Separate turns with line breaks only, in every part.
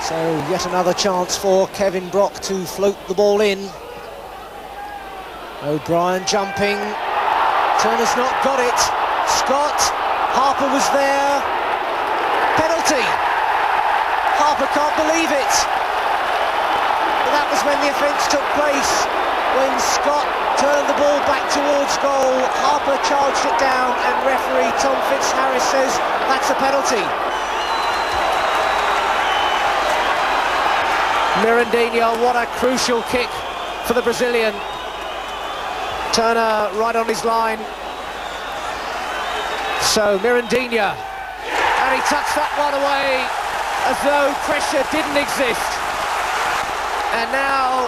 So yet another chance for Kevin Brock to float the ball in. O'Brien jumping. Turner's not got it. Scott. Harper was there. Penalty. Harper can't believe it. But that was when the offence took place. When Scott turned the ball back towards goal, Harper charged it down, and referee Tom Fitzharris says that's a penalty. Mirandinha, what a crucial kick for the Brazilian. Turner right on his line. So Mirandinha, and he touched that one away as though pressure didn't exist. And now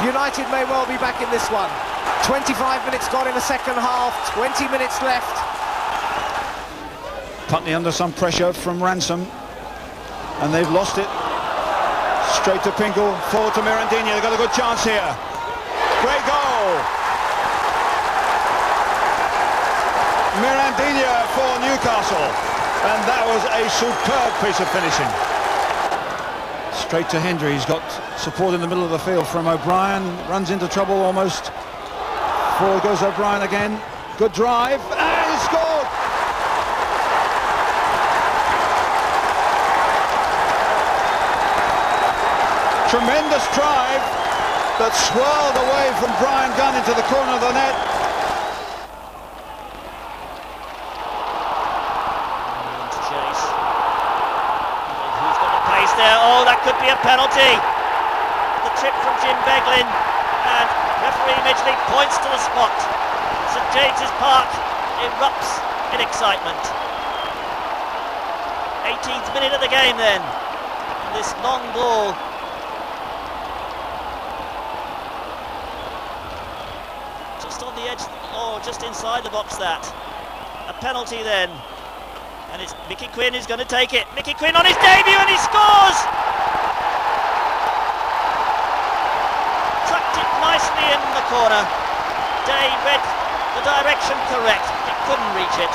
United may well be back in this one. 25 minutes gone in the second half, 20 minutes left.
Putney under some pressure from Ransom, and they've lost it. Straight to Pingle, forward to Mirandinha. They've got a good chance here. Great goal! Mirandinha for Newcastle, and that was a superb piece of finishing. Straight to Hendry. He's got support in the middle of the field from O'Brien. Runs into trouble almost. Forward goes O'Brien again. Good drive, and he scored! Tremendous drive that swirled away from Brian Gunn into the corner of the net.
Chase. Who's got the pace there? Oh, that could be a penalty. The chip from Jim Beglin, and referee Midgley points to the spot. St James's Park erupts in excitement. 18th minute of the game then. And this long ball. On the edge, or just inside the box, that. A penalty then. And it's Mickey Quinn who's going to take it. Mickey Quinn on his debut, and he scores! Tucked it nicely in the corner. Day read the direction correct. He couldn't reach it.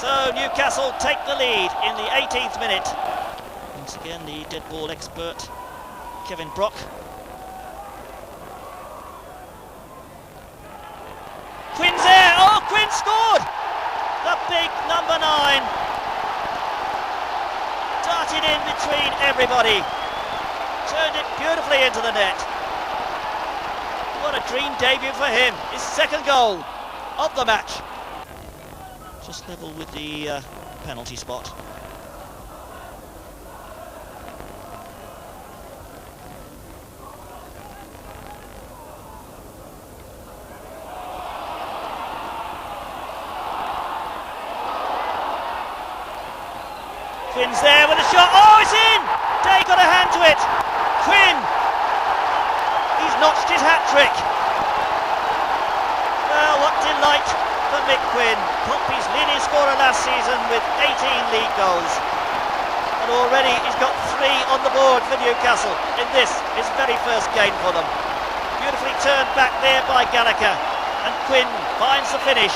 So Newcastle take the lead in the 18th minute. Once again, the dead ball expert, Kevin Brock. Quinn's there! Oh, Quinn scored! The big number 9 darted in between everybody, turned it beautifully into the net. What a dream debut for him! His second goal of the match. Just level with the penalty spot. Quinn's there with a shot. Oh, it's in! Day got a hand to it. Quinn! He's notched his hat-trick. Well, what delight for Mick Quinn. Pompey's leading scorer last season with 18 league goals. And already he's got 3 on the board for Newcastle in this, his very first game for them. Beautifully turned back there by Gallagher. And Quinn finds the finish.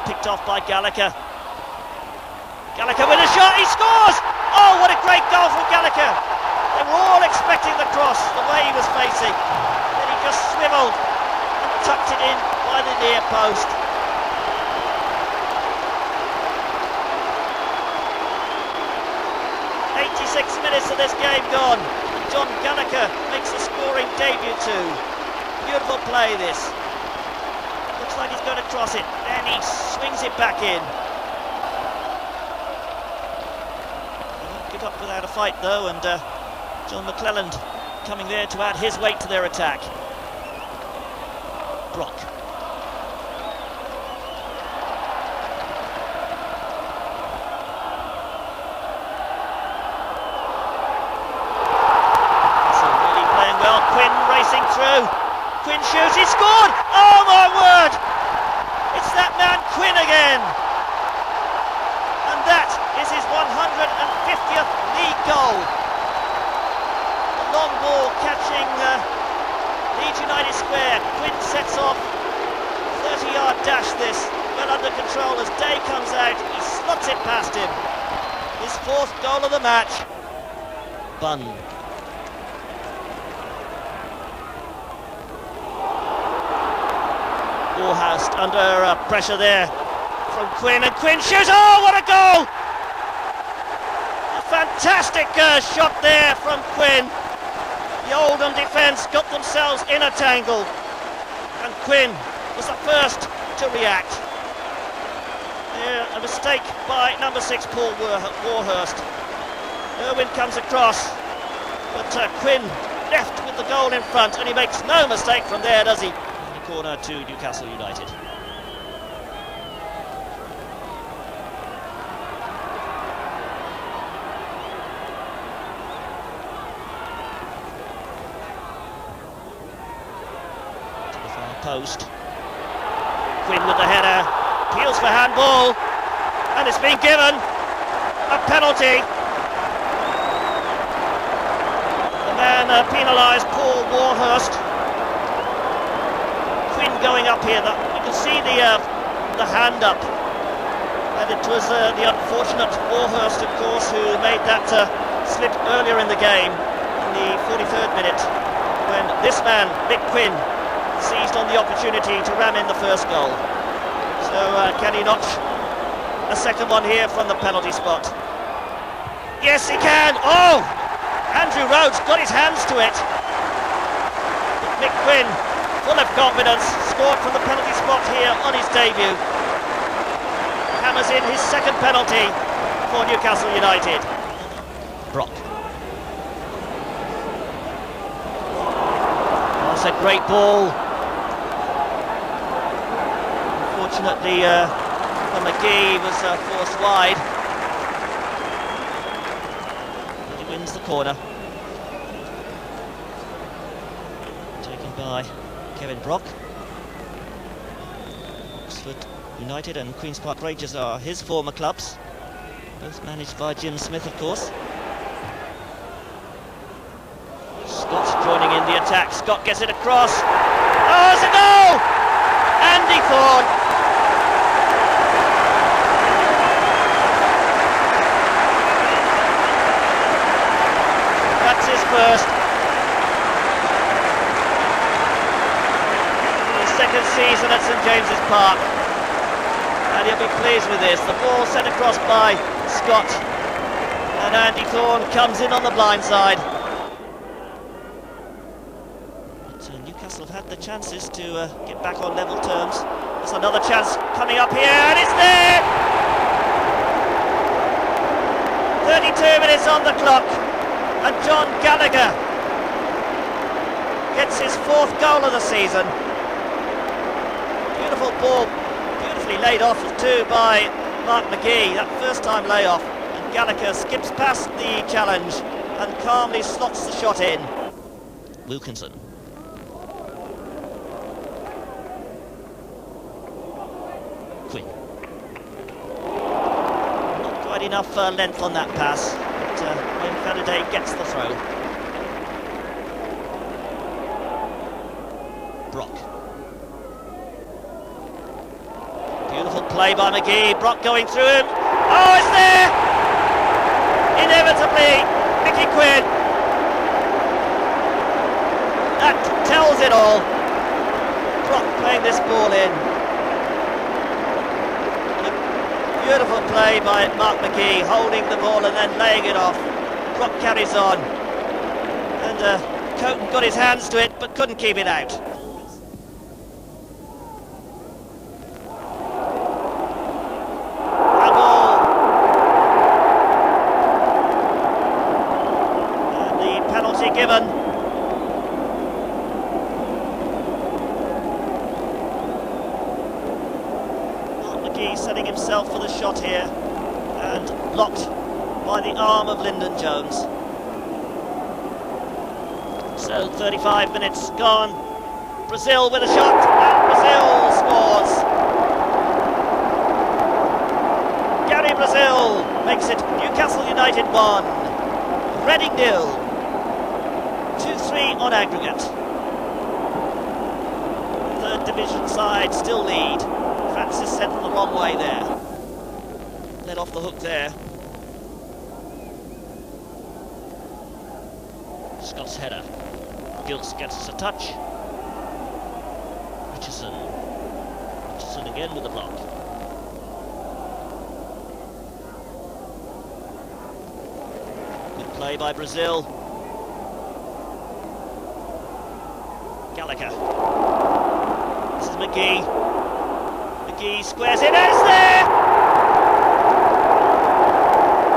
Picked off by Gallagher. Gallagher with a shot, he scores! Oh, what a great goal from Gallagher! They were all expecting the cross, the way he was facing. Then he just swivelled and tucked it in by the near post. Minutes of this game gone. John Gallagher makes a scoring debut too. Beautiful play this. Looks like he's going to cross it, and he swings it back in. They won't give up without a fight though, and John McClelland coming there to add his weight to their attack. Brock. So really playing well. Quinn racing through. Quinn shoots, he scored! Oh my word! It's that man Quinn again! And that is his 150th league goal. long ball catching Leeds United square. Quinn sets off, 30-yard dash this, well under control as Day comes out, he slots it past him. His fourth goal of the match. Bunn. Warhurst under pressure there from Quinn, and Quinn shoots. Oh, what a goal! A fantastic shot there from Quinn. The Oldham defence got themselves in a tangle, and Quinn was the first to react. A mistake by number 6 Paul Warhurst. Irwin comes across, but Quinn left with the goal in front, and he makes no mistake from there, does he? The corner to Newcastle United. To the far post. Quinn with the header, appeals for handball, and it's been given a penalty. The man penalised, Paul Warhurst. Quinn going up here, you can see the hand up, and it was the unfortunate Warhurst, of course, who made that slip earlier in the game, in the 43rd minute, when this man, Mick Quinn, seized on the opportunity to ram in the first goal. So can he notch a second one here from the penalty spot? Yes, he can. Oh, Andrew Rhodes got his hands to it. But Mick Quinn, full of confidence, scored from the penalty spot here on his debut. Hammers in his second penalty for Newcastle United. Brock. That's a great ball. Unfortunately, McGee was forced wide. He wins the corner. Taken by Kevin Brock. Oxford United and Queen's Park Rangers are his former clubs, both managed by Jim Smith, of course. Scott joining in the attack. Scott gets it across. Oh, it's a goal! Andy Thorne. That's his first. His second season at St James's Park. And he'll be pleased with this. The ball sent across by Scott. And Andy Thorne comes in on the blind side. Newcastle have had the chances to get back on level terms. There's another chance coming up here, and it's there! 32 minutes on the clock, and John Gallagher gets his fourth goal of the season. Beautiful ball, beautifully laid off too by Mark McGee, that first time layoff, and Gallagher skips past the challenge and calmly slots the shot in. Wilkinson. Quinn. Not quite enough length on that pass, but when Faraday gets the throw. Brock. Beautiful play by McGee. Brock going through him. Oh, it's there! Inevitably, Mickey Quinn. That tells it all. Brock playing this ball in. Beautiful play by Mark McGee, holding the ball and then laying it off. Brock carries on. And Coton got his hands to it, but couldn't keep it out. Handball. And the penalty given. Setting himself for the shot here, and blocked by the arm of Lyndon Jones. So 35 minutes gone. Brazil with a shot, and Brazil scores. Gary Brazil makes it Newcastle United 1, Reading 0. 2-3 on aggregate. Third division side still lead. Francis sent them the wrong way there. Let off the hook there. Scott's header. Gilts gets us a touch. Richardson again with the block. Good play by Brazil. Gallagher. This is McGee. McGee squares it, and it's there!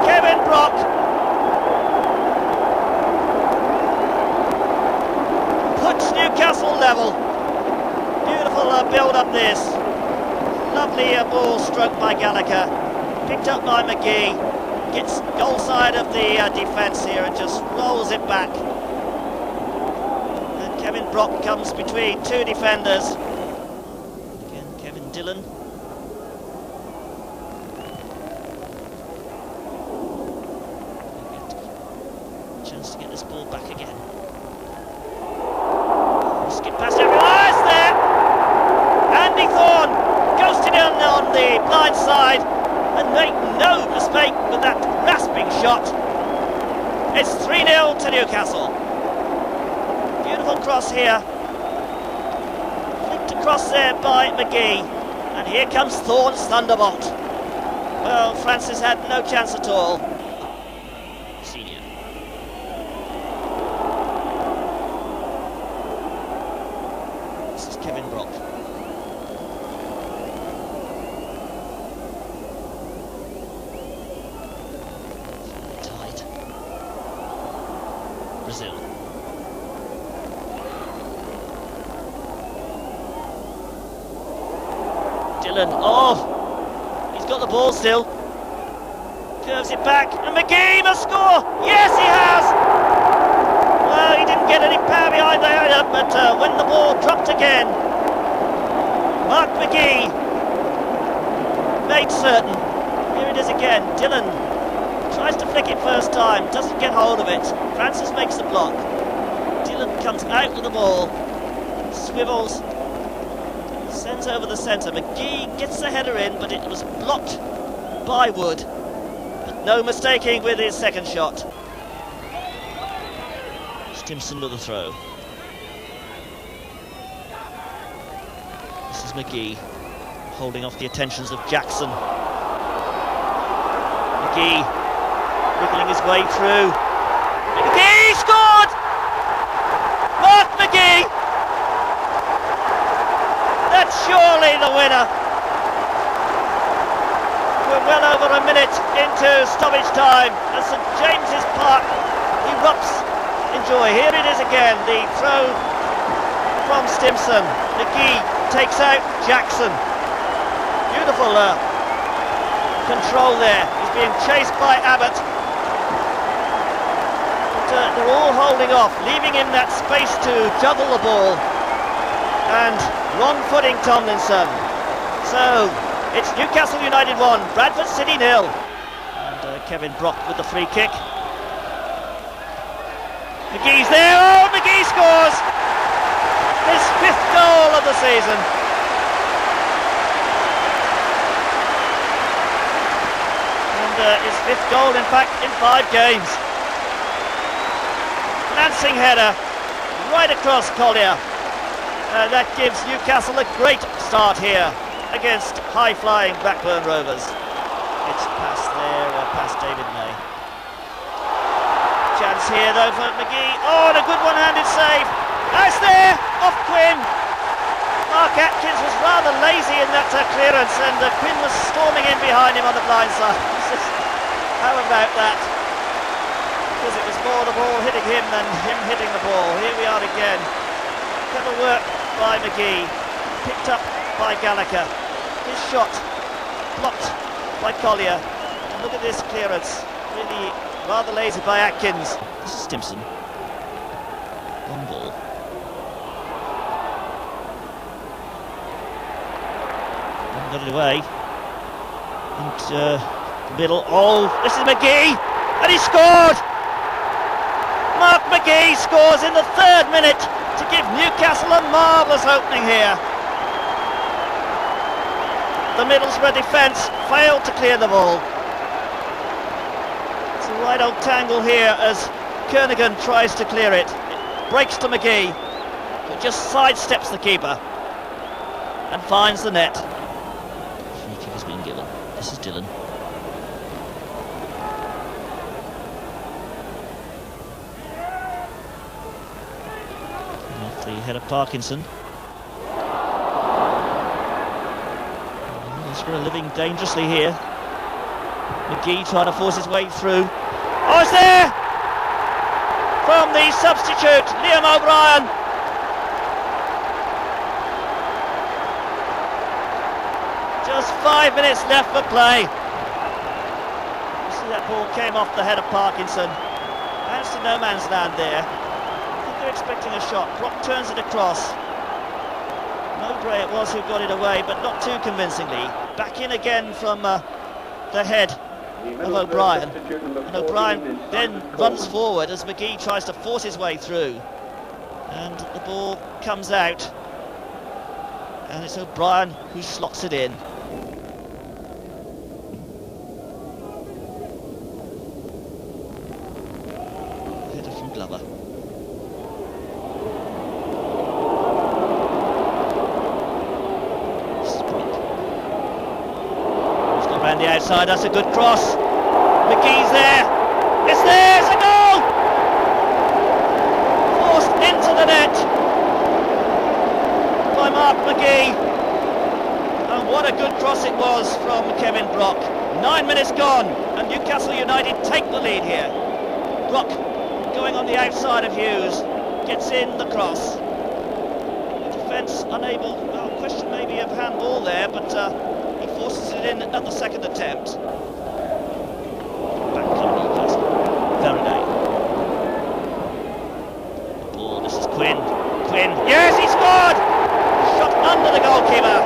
Kevin Brock. Puts Newcastle level. Beautiful build-up this. Lovely ball struck by Gallagher. Picked up by McGee. Gets goal side of the defence here and just rolls it back. And Kevin Brock comes between two defenders. Again, Kevin Dillon. Chance to get this ball back again. Skip past everyone. Oh, it's there! Andy Thorne ghosted in on the blind side and make no mistake with that rasping shot. It's 3-0 to Newcastle. Beautiful cross here. Flicked across there by McGee. And here comes Thorne's thunderbolt. Well, Francis had no chance at all. Senior. This is Kevin Brock. Brazil. Dillon, oh, he's got the ball still. Curves it back, and McGee must score! Yes, he has! Well, he didn't get any power behind the header, but when the ball dropped again, Mark McGee made certain. Here it is again, Dillon tries to flick it first time, doesn't get hold of it. Francis makes the block. Dillon comes out with the ball, swivels, sends over the centre. McGee gets the header in, but it was blocked by Wood. But no mistaking with his second shot. Stimson with the throw. This is McGee, holding off the attentions of Jackson. McGee wriggling his way through. McGee scored! Mark McGee! That's surely the winner. We're well over a minute into stoppage time at St James's Park erupts in joy. Here it is again, the throw from Stimson. McGee takes out Jackson. Beautiful control there. He's being chased by Abbott. They're all holding off, leaving him that space to juggle the ball and wrong-footing Tomlinson. So it's Newcastle United 1, Bradford City 0. And Kevin Brock with the free kick. McGee's there. Oh, McGee scores his 5th goal of the season. And his 5th goal, in fact, in 5 games. Lancing header right across Collier. That gives Newcastle a great start here against high-flying Blackburn Rovers. It's past there, past David May. Chance here though for McGee. Oh, and a good one-handed save. That's there, off Quinn. Mark Atkins was rather lazy in that clearance, and Quinn was storming in behind him on the blind side. How about that? Because it was more the ball hitting him than him hitting the ball. Here we are again. Clever work by McGee, picked up by Gallagher. His shot blocked by Collier. And look at this clearance, really rather lazy by Atkins. This is Stimson. Long ball. Haven't got it away. And middle. Oh, this is McGee, and he scored. Mark McGee scores in the 3rd minute to give Newcastle a marvellous opening here. The Middlesbrough defence failed to clear the ball. It's a right old tangle here as Kernigan tries to clear it. It breaks to McGee, who just sidesteps the keeper and finds the net. Free kick has been given. This is Dillon. Off the head of Parkinson. Middlesbrough living dangerously here. McGee trying to force his way through. Oh, it's there! From the substitute, Liam O'Brien. Just 5 minutes left for play. You see that ball came off the head of Parkinson. Bounced to no man's land there. I think they're expecting a shot. Brock turns it across. Mowbray it was who got it away, but not too convincingly. Back in again from the head of O'Brien. And O'Brien then runs forward as McGee tries to force his way through. And the ball comes out. And it's O'Brien who slots it in. Header from Glover. Around the outside, that's a good cross. McGee's there. It's there, it's a goal! Forced into the net by Mark McGee. And what a good cross it was from Kevin Brock. 9 minutes gone, and Newcastle United take the lead here. Brock going on the outside of Hughes, gets in the cross. Defence unable, well, question maybe of handball there, but he forces it in at the 2nd attempt. Back to Newcastle. Faraday. The ball, this is Quinn. Quinn, yes, he scored! Shot under the goalkeeper.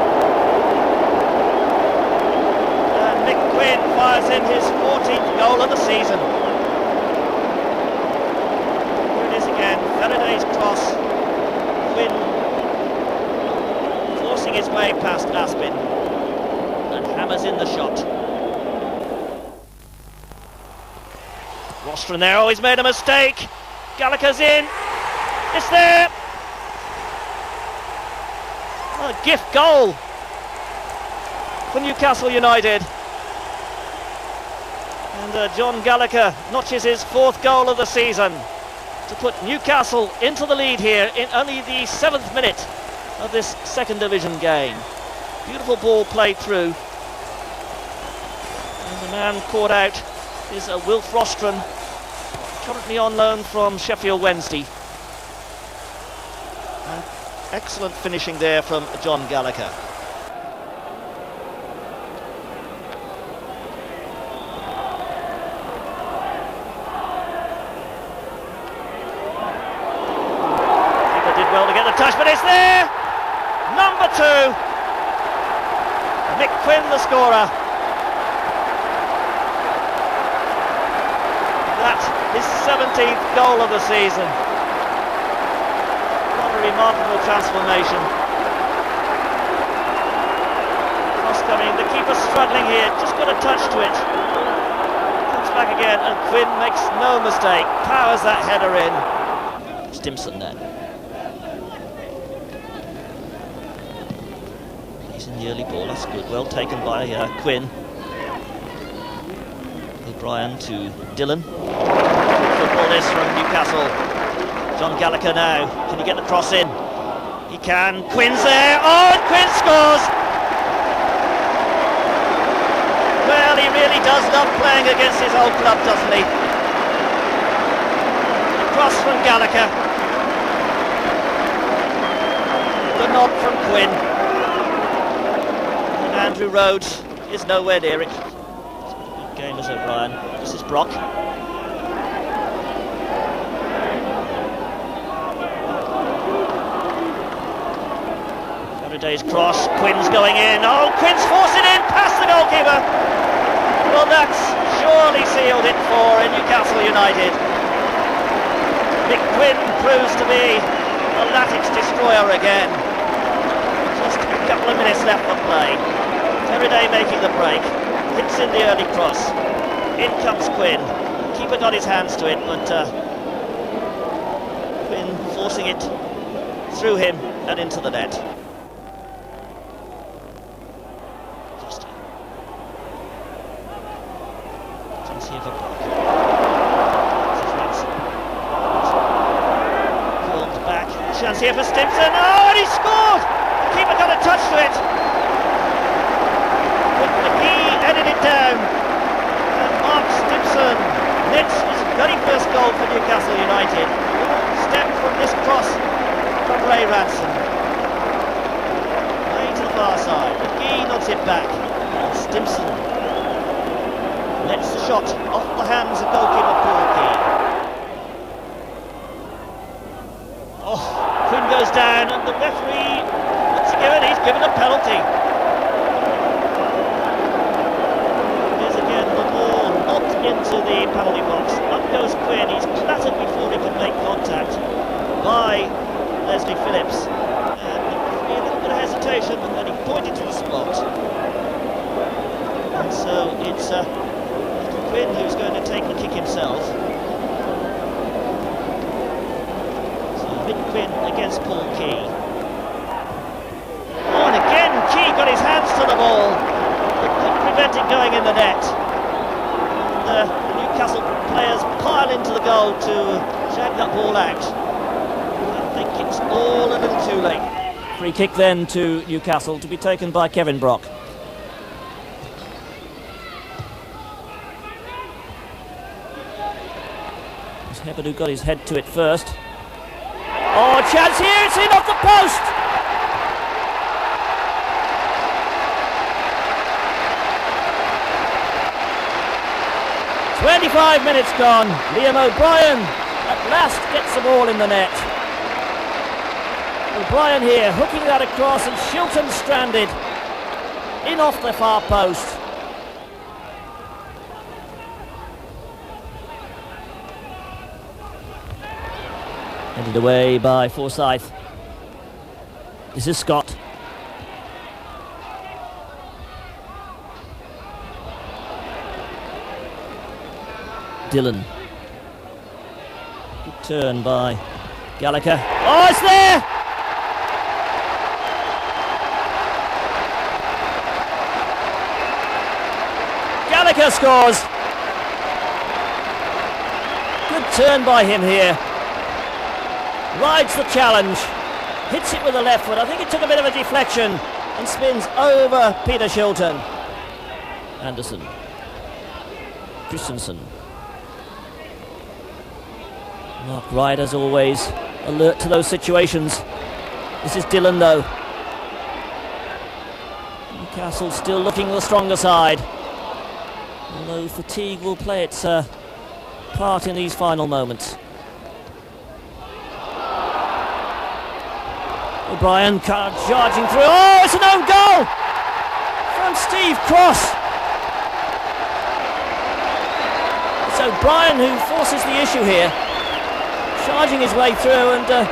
And Nick Quinn fires in his 14th goal of the season. Here it is again, Faraday's cross. Quinn forcing his way past Aspin. And hammers in the shot. Rostron there, oh, he's made a mistake. Gallagher's in. It's there. A gift goal for Newcastle United. And John Gallagher notches his 4th goal of the season to put Newcastle into the lead here in only the 7th minute of this 2nd division game. Beautiful ball played through. And the man caught out is Wilf Rostron, currently on loan from Sheffield Wednesday. And excellent finishing there from John Gallagher. Keeper did well to get the touch, but it's there! Number 2! Nick Quinn, the scorer. That's his 17th goal of the season. What a remarkable transformation. Cross coming, the keeper struggling here, just got a touch to it. Comes back again, and Quinn makes no mistake, powers that header in. Stimson then. In the early ball, that's good, well taken by Quinn. O'Brien to Dillon. Football this from Newcastle. John Gallagher now, can he get the cross in? He can, Quinn's there, oh, and Quinn scores! Well, he really does love playing against his old club, doesn't he? The cross from Gallagher. The nod from Quinn. Andrew Rhodes is nowhere near it. It's a good game as O'Brien. This is Brock. Faraday's cross, Quinn's going in. Oh, Quinn's forcing in past the goalkeeper. Well, that's surely sealed it for Newcastle United. Mick Quinn proves to be a Latics destroyer again. Just a couple of minutes left of play. Faraday making the break. Hits in the early cross. In comes Quinn. Keeper got his hands to it, but Quinn forcing it through him and into the net. Chance here for Brock. Pulled back. Chance here for Stimson. Oh, and he scored! The keeper got a touch to it. But McGee headed it down. And Mark Stimson nets his very first goal for Newcastle United. Step from this cross from Ray Ransom. Way to the far side. McGee nods it back. And Stimson lets the shot off the hands of goalkeeper Paul Key. Oh, Quinn goes down and the referee, what's he given? He's given a penalty. Here's again the ball not into the penalty box. Up goes Quinn. He's clattered before he can make contact by Leslie Phillips. And a little bit of hesitation, and then he pointed to the spot. And so it's Quinn who's going to take the kick himself. So Mick Quinn against Paul Key. Oh, and again Key got his hands to the ball, but couldn't prevent it going in the net. And the Newcastle players pile into the goal to shag that ball out. I think it's all a little too late. Free kick then to Newcastle, to be taken by Kevin Brock. Hebert got his head to it first. Oh, chance here, it's in off the post! "25 minutes gone. Liam O'Brien at last gets the ball in the net. O'Brien here hooking that across, and Shilton stranded in off the far post. Headed away by Forsyth. This is Scott. Dillon. Good turn by Gallagher. Oh, it's there! Gallagher scores. Good turn by him here. Rides the challenge, hits it with the left foot. I think it took a bit of a deflection and spins over Peter Shilton. Anderson. Christensen. Mark Wright, as always, alert to those situations. This is Dillon, though. Newcastle still looking the stronger side, although fatigue will play its part in these final moments. O'Brien charging through. Oh, it's an own goal from Steve Cross. It's O'Brien who forces the issue here, charging his way through, and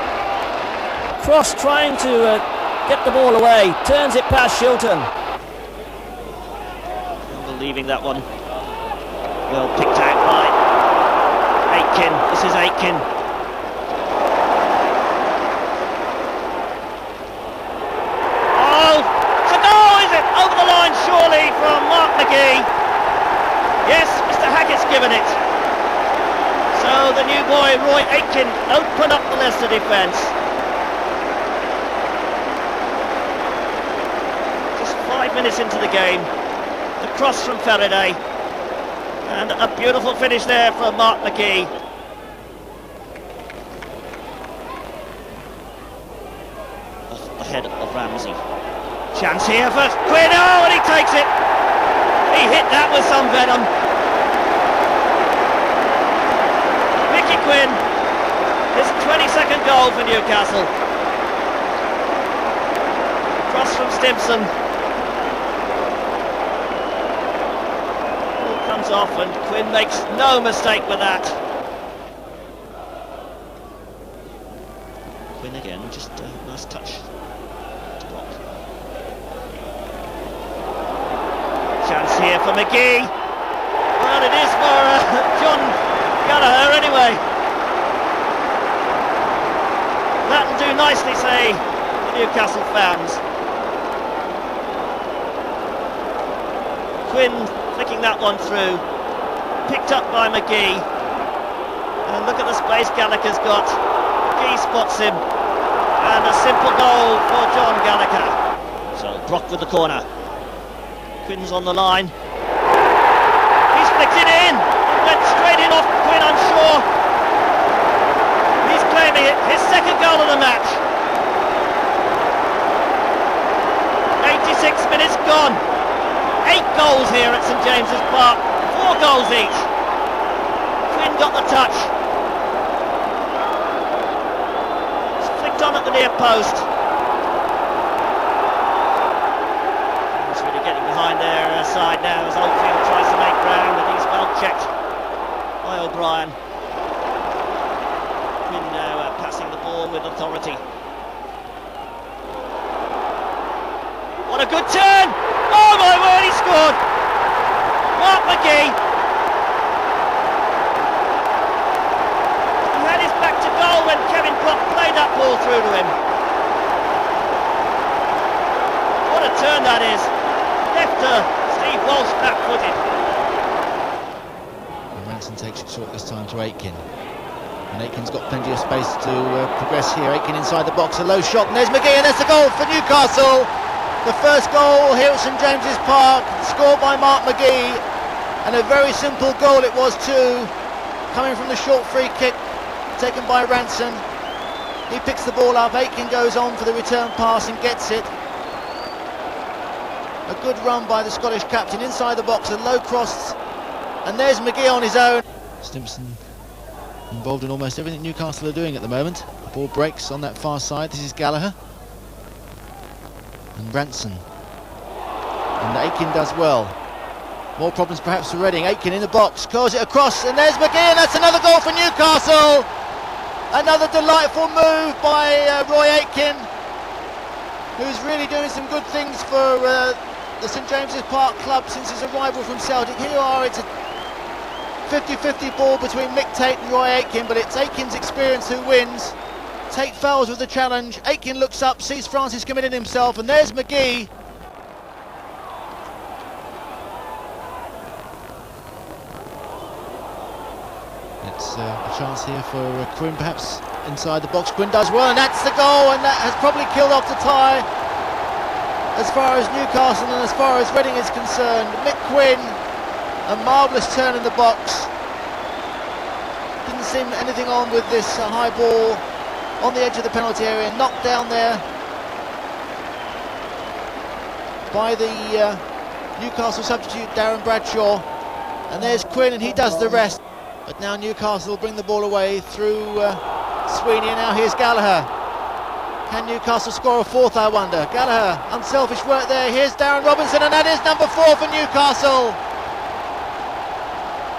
Cross trying to get the ball away, turns it past Shilton. Leaving that one well picked out by Aitken. This is Aitken. Surely from Mark McGee. Yes, Mr. Hackett's given it. So the new boy Roy Aitken open up the Leicester defence. Just 5 minutes into the game. The cross from Faraday. And a beautiful finish there from Mark McGee. Off the head of Ramsey. Chance here for Quinn, oh, and he takes it. He hit that with some venom. Mickey Quinn, his 22nd goal for Newcastle. Cross from Stimson. Ball comes off and Quinn makes no mistake with that. Quinn again, just a nice touch to block. Chance here for McGee. Well, it is for John Gallagher anyway. That'll do nicely, say the Newcastle fans. Quinn flicking that one through, picked up by McGee, and look at the space Gallagher's got. McGee spots him, and a simple goal for John Gallagher. So Brock with the corner. Quinn's on the line. He's flicked it in. It went straight in off Quinn, I'm sure. He's claiming it, his second goal of the match. 86 minutes gone. 8 goals here at St James's Park. 4 goals each. Quinn got the touch. It's flicked on at the near post. He's really getting behind their side now as Oldfield tries to make ground, but he's well checked by O'Brien. Quinn now passing the ball with authority. What a good turn! Oh my word, he scored! Mark McGee! He had his back to goal when Kevin Brock played that ball through to him. What a turn that is! Left Steve Walsh back-footed.
Ranson takes it short this time to Aitken. And Aitken's got plenty of space to progress here. Aitken inside the box, a low shot, and there's McGee, and there's the goal for Newcastle. The first goal here at St James's Park, scored by Mark McGee, and a very simple goal it was too, coming from the short free kick taken by Ranson. He picks the ball up, Aitken goes on for the return pass and gets it. A good run by the Scottish captain inside the box, a low cross, and there's McGee on his own. Stimpson involved in almost everything Newcastle are doing at the moment. The ball breaks on that far side. This is Gallagher. And Ranson. And Aitken does well. More problems perhaps for Reading. Aitken in the box, curls it across, and there's McGee, and that's another goal for Newcastle. Another delightful move by Roy Aitken, who's really doing some good things for the St James's Park club since his arrival from Celtic. Here you are, it's a 50-50 ball between Mick Tate and Roy Aitken, but it's Aitken's experience who wins. Tate fails with the challenge. Aitken looks up, sees Francis committing himself, and there's McGee. It's a chance here for Quinn, perhaps inside the box. Quinn does well, and that's the goal, and that has probably killed off the tie as far as Newcastle and as far as Reading is concerned. Mick Quinn, a marvellous turn in the box. Didn't seem anything on with this high ball on the edge of the penalty area, knocked down there by the Newcastle substitute Darren Bradshaw, and there's Quinn, and he does the rest. But now Newcastle will bring the ball away through Sweeney, and now here's Gallagher. Can Newcastle score a fourth, I wonder? Gallagher, unselfish work there. Here's Darren Robinson, and that is number 4 for Newcastle.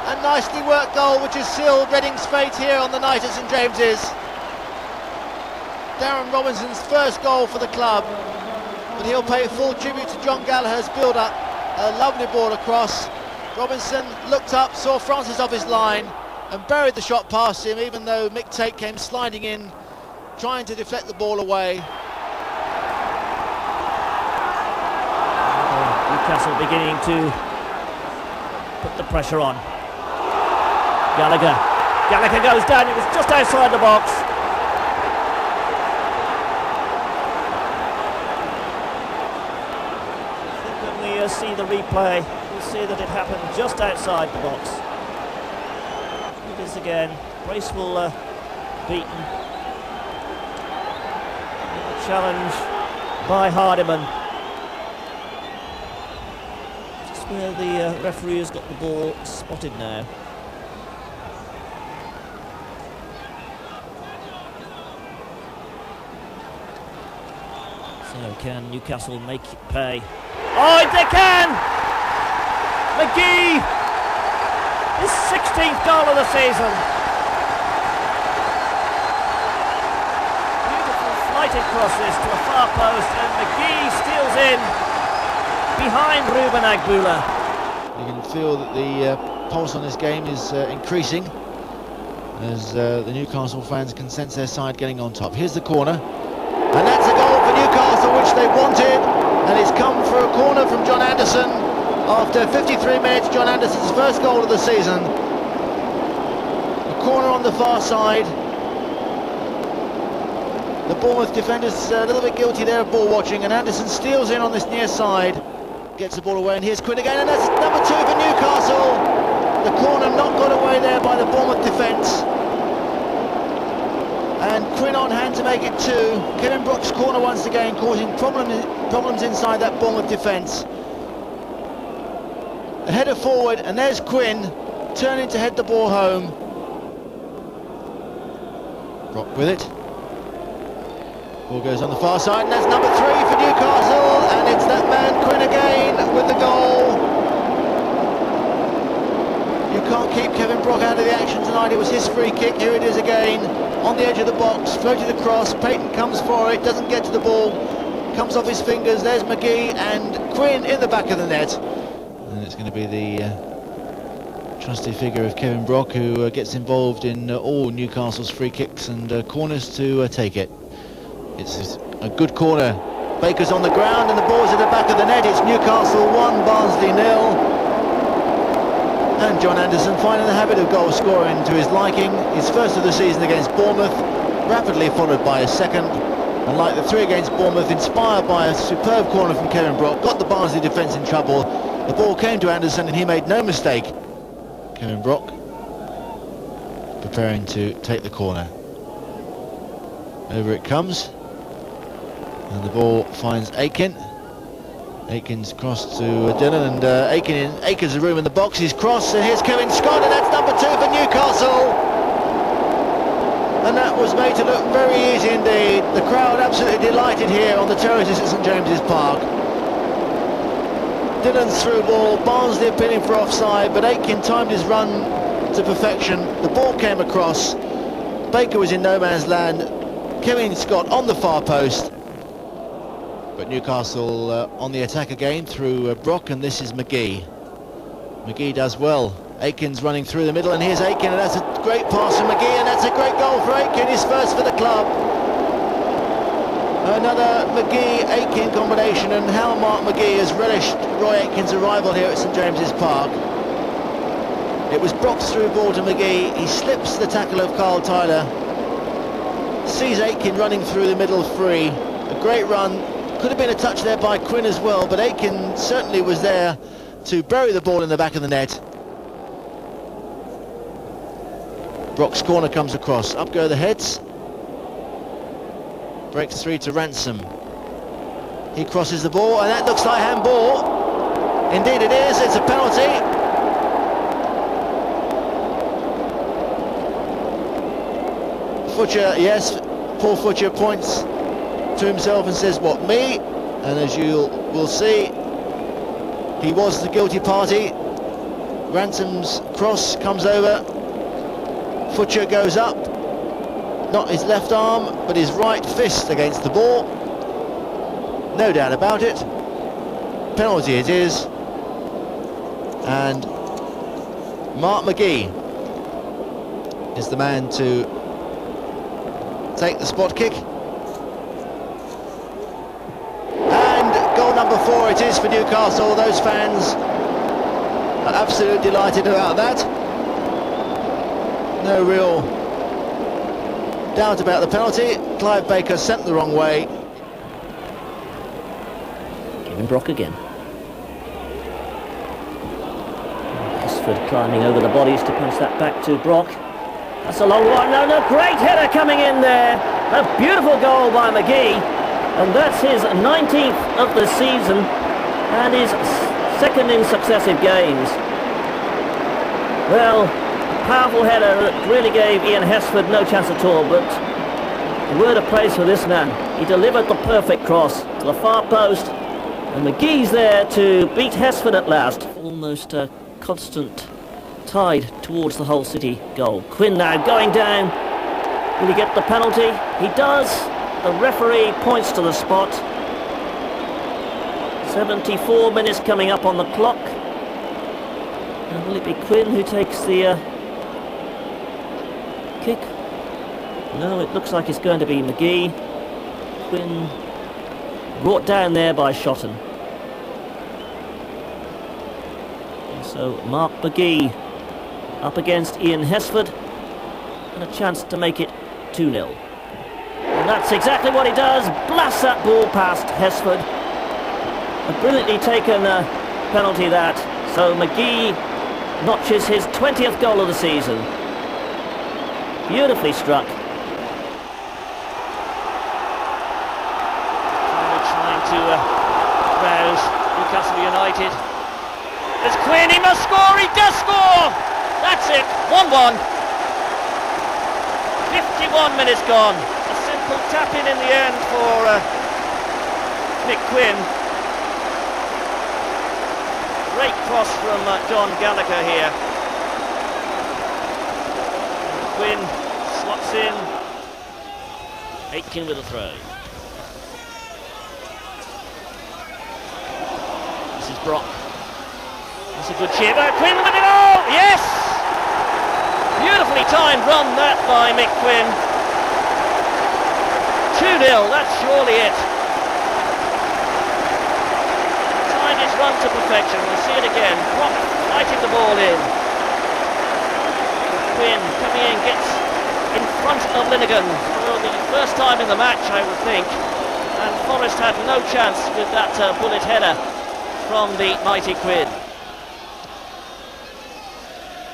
A nicely worked goal which has sealed Reading's fate here on the night at St James's. Darren Robinson's first goal for the club, but he'll pay full tribute to John Gallagher's build-up. A lovely ball across. Robinson looked up, saw Francis off his line, and buried the shot past him, even though Mick Tate came sliding in, trying to deflect the ball away.
Newcastle beginning to put the pressure on. Gallagher goes down, it was just outside the box. See the replay, you'll see that it happened just outside the box. It is again, Bracewell beaten. A challenge by Hardiman. Just where the referee has got the ball spotted now. So can Newcastle make it pay? Oh, they can! McGee! His 16th goal of the season. Beautiful Flighted crosses to the far post, and McGee steals in behind Ruben Agbula.
You can feel that the pulse on this game is increasing as the Newcastle fans can sense their side getting on top. Here's the corner, and that's a goal for Newcastle, which they wanted, and it's come for a corner from John Anderson after 53 minutes. John Anderson's first goal of the season. A corner on the far side. The Bournemouth defenders a little bit guilty there of ball watching, and Anderson steals in on this near side, gets the ball away, and here's Quinn again, and that's number 2 for Newcastle. The corner not got away there by the Bournemouth defence, and Quinn on hand to make it 2. Kevin Brock's corner once again causing problems inside that Bournemouth defence. A header forward, and there's Quinn turning to head the ball home. Brock with it. Ball goes on the far side, and that's number 3 for Newcastle, and it's that man Quinn again with the goal. You can't keep Kevin Brock out of the action tonight. It was his free kick. Here it is again on the edge of the box, floated across. Payton comes for it, doesn't get to the ball, comes off his fingers. There's McGee and Quinn in the back of the net, and it's going to be the trusty figure of Kevin Brock who gets involved in all Newcastle's free kicks and corners to take it. It's a good corner. Baker's on the ground and the ball's at the back of the net. It's Newcastle 1, Barnsley 0. And John Anderson finding the habit of goal scoring to his liking. His first of the season against Bournemouth, rapidly followed by a second. And like the 3 against Bournemouth, inspired by a superb corner from Kevin Brock, got the Barnsley defence in trouble. The ball came to Anderson and he made no mistake. Kevin Brock preparing to take the corner. Over it comes. And the ball finds Aiken. Aiken's crossed to Dillon, and Aiken's a room in the box. He's crossed, and here's Kevin Scott, and that's number 2 for Newcastle. And that was made to look very easy indeed. The crowd absolutely delighted here on the terraces at St James's Park. Dillon's through ball, Barnsley appealing for offside, but Aiken timed his run to perfection. The ball came across. Baker was in no man's land. Kevin Scott on the far post. But Newcastle on the attack again through Brock, and this is McGee. McGee does well. Aiken's running through the middle, and here's Aiken, and that's a great pass from McGee, and that's a great goal for Aiken, his first for the club. Another McGee-Aiken combination, and how Mark McGee has relished Roy Aiken's arrival here at St James's Park. It was Brock's through ball to McGee. He slips the tackle of Carl Tyler. Sees Aiken running through the middle free. A great run. Could have been a touch there by Quinn as well, but Aiken certainly was there to bury the ball in the back of the net. Brock's corner comes across. Up go the heads. Breaks 3 to Ransom. He crosses the ball, and that looks like handball. Indeed it is. It's a penalty. Futcher, yes, Paul Futcher points to himself and says, what, me? And as you will see, he was the guilty party. Ransom's cross comes over. Futcher goes up, not his left arm but his right fist against the ball. No doubt about it. Penalty it is, and Mark McGee is the man to take the spot kick. Goal number 4 it is for Newcastle. Those fans are absolutely delighted about that. No real doubt about the penalty. Clive Baker sent the wrong way.
Kevin Brock again. Hesford climbing over the bodies to punch that back to Brock. That's a long one. No, great header coming in there. A beautiful goal by McGee. And that's his 19th of the season and his second in successive games. Well, a powerful header that really gave Ian Hesford no chance at all, but a word of praise for this man. He delivered the perfect cross to the far post, and McGee's there to beat Hesford at last. Almost a constant tide towards the Hull City goal. Quinn now going down. Will he get the penalty? He does. the referee points to the spot. 74 minutes coming up on the clock. And will it be Quinn who takes the kick? No, it looks like it's going to be McGee. Quinn brought down there by Shotton. And so Mark McGee up against Ian Hesford, and a chance to make it 2-0. And that's exactly what he does. Blasts that ball past Hesford. A brilliantly taken penalty that. So McGee notches his 20th goal of the season. Beautifully struck. Trying to rouse Newcastle United. There's Quinn, he must score, he does score! That's it, 1-1. 51 minutes gone. A simple tap-in the end for Mick Quinn. Great cross from John Gallagher here. Quinn slots in. Aitken with a throw. This is Brock. That's a good chip. Quinn with it all! Yes! Beautifully timed run that by Mick Quinn. 2-0, that's surely it. Timed his run to perfection. We'll see it again. Brock fighting the ball in. Quinn coming in, gets in front of Linnigan for the first time in the match, I would think. And Forrest had no chance with that bullet header from the mighty Quinn.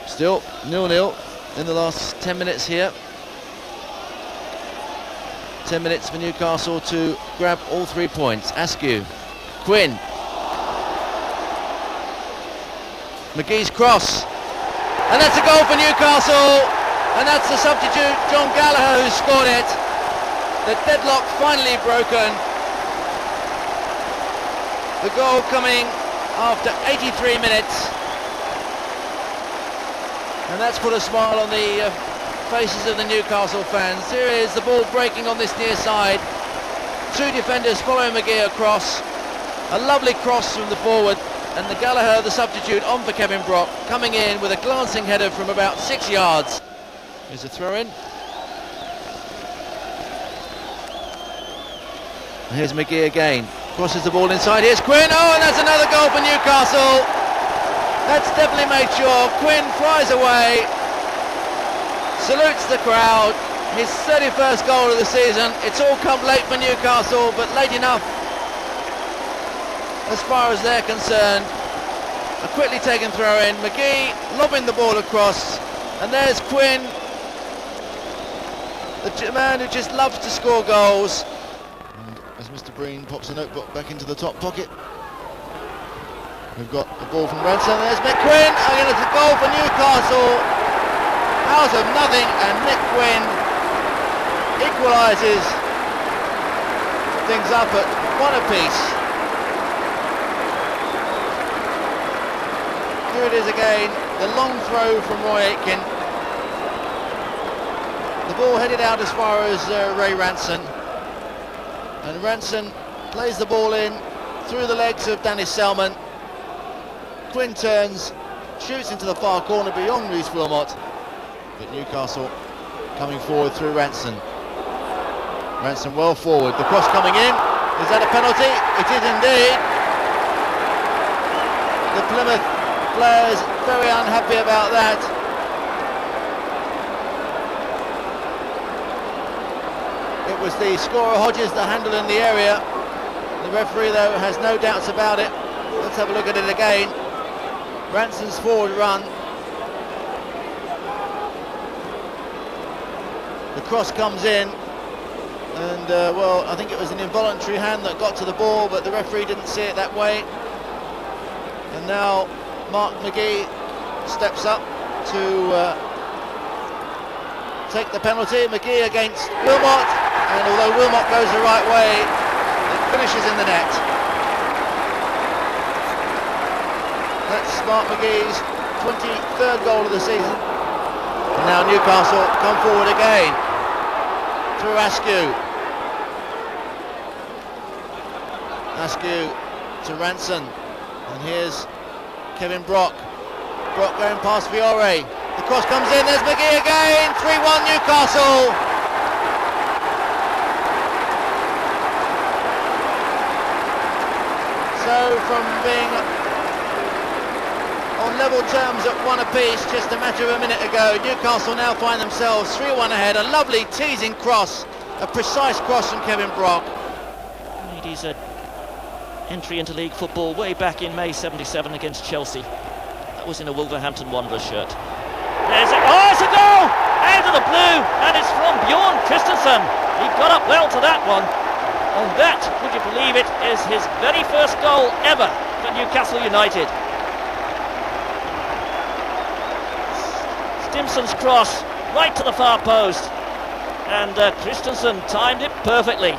Still 0-0 in the last 10 minutes here. 10 minutes for Newcastle to grab all 3 points. Askew, Quinn, McGee's cross, and that's a goal for Newcastle, and that's the substitute John Gallagher who scored it. The deadlock finally broken. The goal coming after 83 minutes. And that's put a smile on the faces of the Newcastle fans. Here is the ball breaking on this near side. 2 defenders following McGee across. A lovely cross from the forward. And the Gallagher, the substitute, on for Kevin Brock, coming in with a glancing header from about 6 yards. Here's a throw-in. Here's McGee again. Crosses the ball inside. Here's Quinn. Oh, and that's another goal for Newcastle. That's definitely made sure. Quinn flies away, salutes the crowd, his 31st goal of the season. It's all come late for Newcastle, but late enough as far as they're concerned. A quickly taken throw in, McGee lobbing the ball across, and there's Quinn, the man who just loves to score goals. And as Mr. Breen pops the notebook back into the top pocket, we've got the ball from Ransom. There's Mick Quinn, and it's a goal for Newcastle out of nothing, and Mick Quinn equalises things up at 1 apiece. Here it is again, the long throw from Roy Aitken. The ball headed out as far as Ray Ranson, and Ranson plays the ball in through the legs of Dennis Selman. Quinn turns, shoots into the far corner beyond Reece Wilmot, but Newcastle coming forward through Ranson. Ranson well forward, the cross coming in. Is that a penalty? It is indeed. The Plymouth players very unhappy about that. It was the scorer Hodges that handled in the area. The referee though has no doubts about it. Let's have a look at it again. Ranson's forward run. The cross comes in, and well, I think it was an involuntary hand that got to the ball, but the referee didn't see it that way. And now Mark McGee steps up to take the penalty. McGee against Wilmot, and although Wilmot goes the right way, it finishes in the net. That's Mark McGee's 23rd goal of the season. And now Newcastle come forward again through Askew. Askew to Ranson, and here's Kevin Brock. Brock going past Fiore. The cross comes in, there's McGee again, 3-1 Newcastle. So from being on level terms at one apiece just a matter of a minute ago, Newcastle now find themselves 3-1 ahead. A lovely teasing cross, a precise cross from Kevin Brock.
He's an entry into league football way back in May '77 against Chelsea. That was in a Wolverhampton Wanderers shirt. There's it. Oh, it's a goal! Out of the blue, and it's from Bjorn Christensen. He got up well to that one. And that, would you believe it, is his very first goal ever for Newcastle United. Stimson's cross right to the far post, and Christensen timed it perfectly.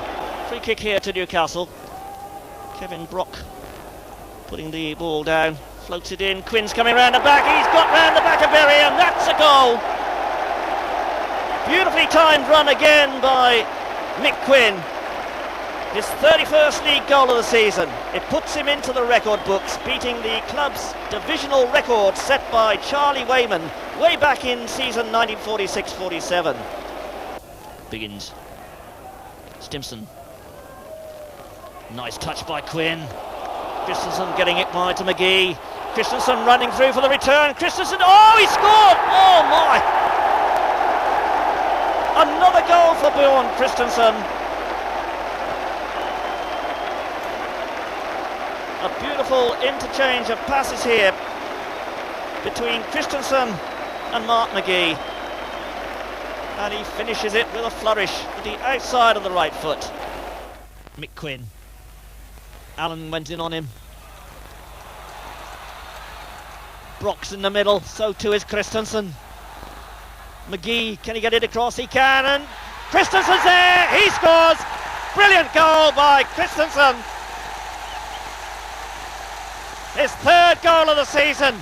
Free kick here to Newcastle. Kevin Brock putting the ball down, floats it in. Quinn's coming round the back. He's got round the back of Berry, and that's a goal. Beautifully timed run again by Mick Quinn. His 31st league goal of the season. It puts him into the record books, beating the club's divisional record set by Charlie Wayman way back in season 1946-47. Biggins. Stimson. Nice touch by Quinn. Christensen getting it wide to McGee. Christensen running through for the return. Christensen, oh, he scored! Oh my! Another goal for Bjorn Christensen. A beautiful interchange of passes here between Christensen and Mark McGee. And he finishes it with a flourish with the outside of the right foot. Mick Quinn. Allen went in on him. Brock's in the middle, so too is Christensen. McGee, can he get it across? He can, and Christensen's there! He scores! Brilliant goal by Christensen. His third goal of the season,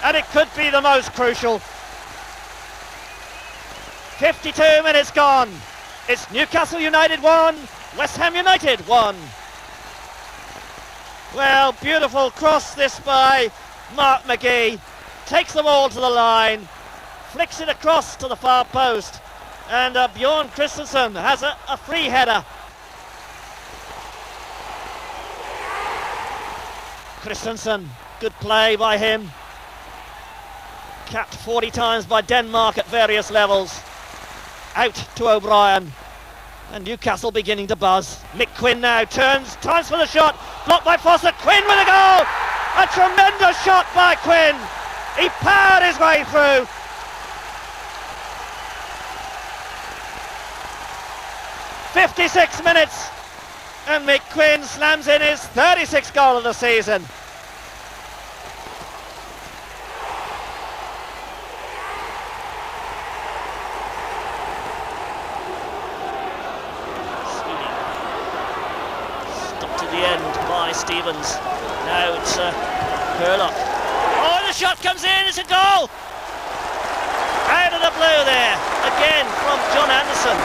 and it could be the most crucial. 52 minutes gone. It's Newcastle United 1, West Ham United 1. Well, beautiful cross this by Mark McGee. Takes the ball to the line, flicks it across to the far post, and Bjorn Christensen has a free header. Christensen, good play by him. Capped 40 times by Denmark at various levels. Out to O'Brien. And Newcastle beginning to buzz. Mick Quinn now turns, times for the shot. Blocked by Foster. Quinn with a goal! A tremendous shot by Quinn. He powered his way through. "56 minutes. And Mick Quinn slams in his 36th goal of the season. Stopped at the end by Stevens. Now it's Curlock. Oh, the shot comes in, it's a goal! Out of the blue there, again from John Anderson.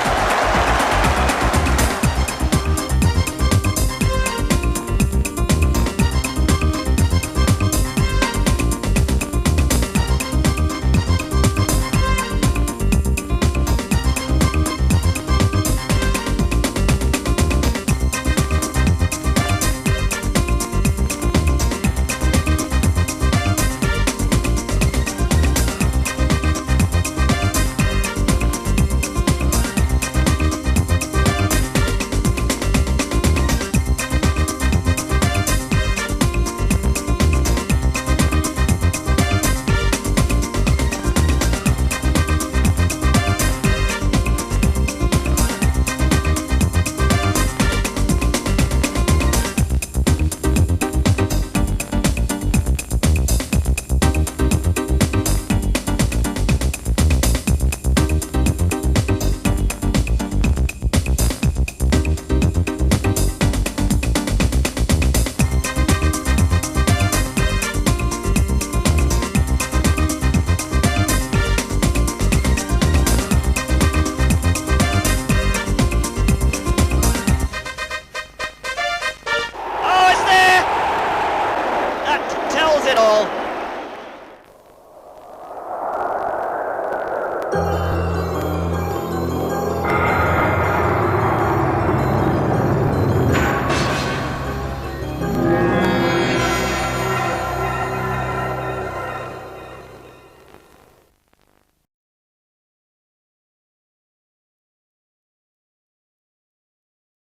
it all.